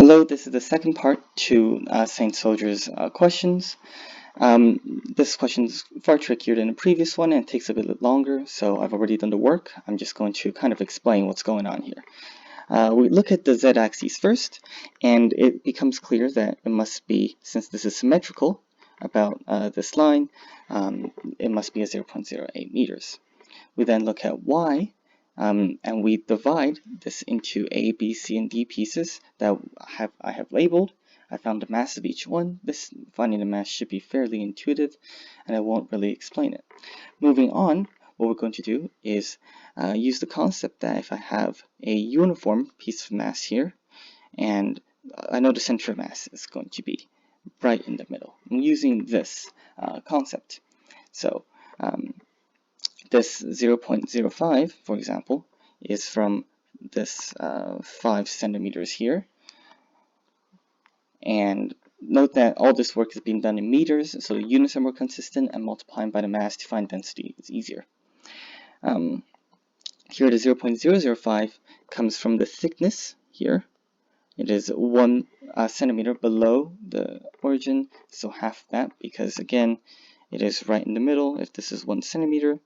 Hello, this is the second part to SaintSoldier1's questions. This question is far trickier than the previous one and takes a bit longer, so I've already done the work. I'm just going to kind of explain what's going on here. We look at the z-axis first, and it becomes clear that it must be, since this is symmetrical about this line, it must be a 0.08 meters. We then look at y, and we divide this into A, B, C, and D pieces that I have labeled. I found the mass of each one. Finding the mass should be fairly intuitive, and I won't really explain it. Moving on, what we're going to do is use the concept that if I have a uniform piece of mass here, and I know the center of mass is going to be right in the middle. I'm using this concept. So this 0.05, for example, is from this 5 centimeters here. And note that all this work is being done in meters, so the units are more consistent, and multiplying by the mass to find density is easier. Here the 0.005 comes from the thickness here. It is 1 centimeter below the origin, so half that, because again, it is right in the middle. If this is 1 centimeter,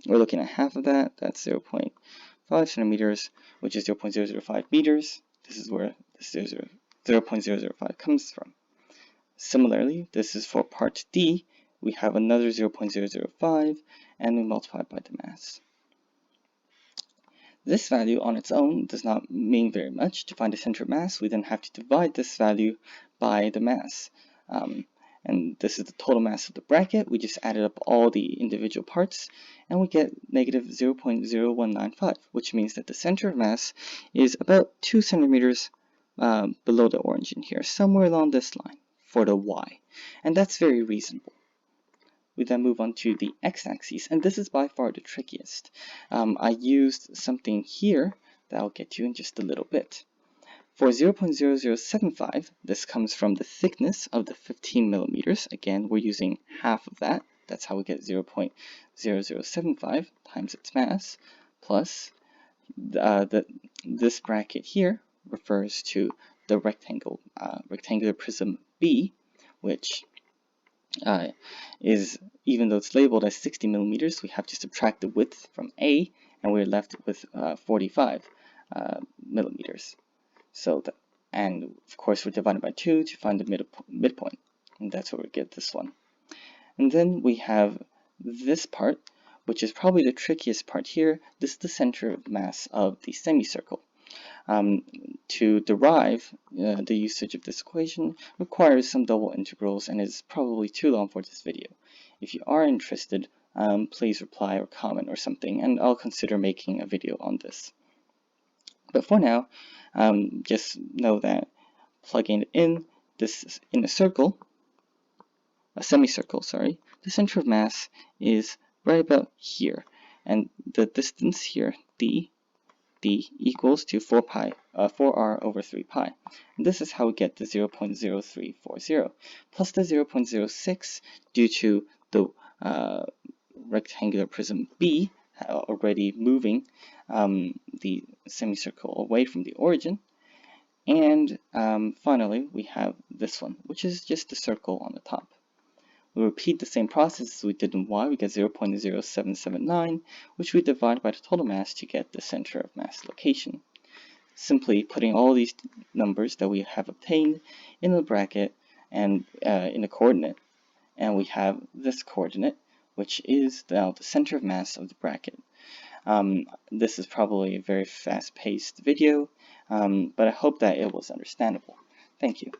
we're looking at half of that. That's 0.5 centimeters, which is 0.005 meters. This is where the 0.005 comes from. Similarly, this is for part D. We have another 0.005, and we multiply by the mass. This value on its own does not mean very much. To find the center of mass, we then have to divide this value by the mass. And this is the total mass of the bracket. We just added up all the individual parts, and we get negative 0.0195, which means that the center of mass is about 2 centimeters below the origin here, somewhere along this line for the y. And that's very reasonable. We then move on to the x-axis, and this is by far the trickiest. I used something here that I'll get to in just a little bit. For 0.0075, this comes from the thickness of the 15 millimeters. Again, we're using half of that. That's how we get 0.0075 times its mass, plus this bracket here refers to the rectangular prism B, which is, even though it's labeled as 60 millimeters, we have to subtract the width from A, and we're left with 45 millimeters. So, and of course we're dividing by 2 to find the midpoint, and that's where we get this one. And then we have this part, which is probably the trickiest part here. This is the center of mass of the semicircle. To derive the usage of this equation requires some double integrals and is probably too long for this video. If you are interested, please reply or comment or something, and I'll consider making a video on this. But for now, just know that plugging it in, this is in a circle, a semicircle, sorry, the center of mass is right about here, and the distance here, d equals to 4r over 3 pi. And this is how we get the 0.0340, plus the 0.06 due to the rectangular prism B already moving the semicircle away from the origin. And finally, we have this one, which is just the circle on the top. We repeat the same process as we did in y. We get 0.0779, which we divide by the total mass to get the center of mass location. Simply putting all these numbers that we have obtained in the bracket and in a coordinate, and we have this coordinate, which is now the center of mass of the bracket. This is probably a very fast-paced video, but I hope that it was understandable. Thank you.